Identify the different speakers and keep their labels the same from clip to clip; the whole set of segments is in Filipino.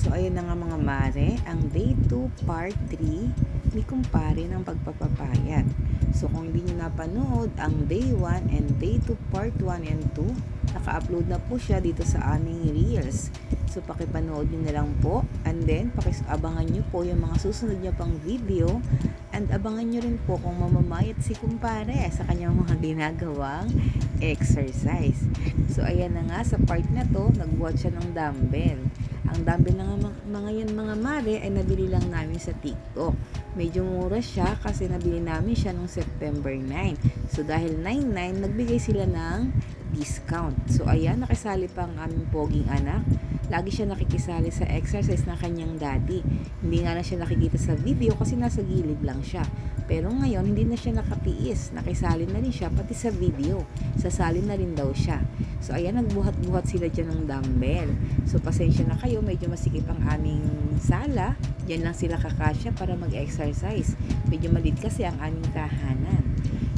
Speaker 1: So ayun na nga mga mare, ang day 2 part 3 ni kumpare ng pagpapapayat. So kung hindi nyo napanood ang day 1 and day 2 part 1 and 2, naka-upload na po siya dito sa aming reels. So pakipanood nyo na lang po, and then abangan nyo po yung mga susunod niya pang video, and abangan nyo rin po kung mamamayat si kumpare sa kanyang mga ginagawang exercise. So ayan na nga, sa part na to nagbuhat siya ng dumbbell. Ang dumbbell ng mga yan mga mare ay nabili lang namin sa TikTok. Medyo mura siya kasi nabili namin siya noong September 9. So dahil 9/9, nagbigay sila ng discount. So ayan, nakisali pa ang aming poging anak. Lagi siya nakikisali sa exercise ng kanyang daddy. Hindi nga na siya nakikita sa video kasi nasa gilid lang siya. Pero ngayon, hindi na siya nakatiis. Nakisali na rin siya, pati sa video. Sasali na rin daw siya. So, ayan, nagbuhat-buhat sila dyan ng dumbbell. So, pasensya na kayo, medyo masikip ang aming sala. Diyan lang sila kakasya para mag-exercise. Medyo malit kasi ang aming tahanan.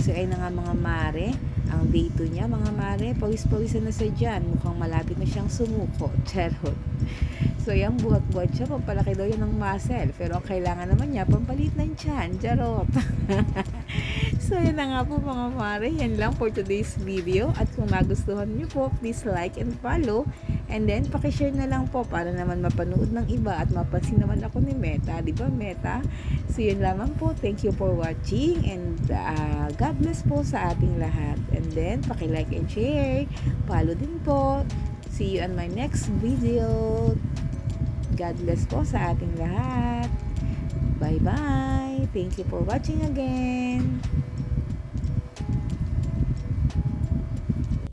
Speaker 1: So, ayun na nga mga mare, ang day 2 niya, mga mare, pawis-pawisan na siya dyan. Mukhang malapit na siyang sumuko. Charot. So, yan, buhat-buhat siya. Pampalaki daw yan ng muscle. Pero ang kailangan naman niya, pampalit ng tiyan. Charot. So, yan na nga po mga mare. Yan lang for today's video. At kung nagustuhan niyo po, please like and follow. And then, pakishare na lang po para naman mapanood ng iba at mapansin naman ako ni Meta. Di ba, Meta? So, yun lamang po. Thank you for watching. And God bless po sa ating lahat. And then, paki-like and share. Follow din po. See you on my next video. God bless po sa ating lahat. Bye-bye. Thank you for watching again.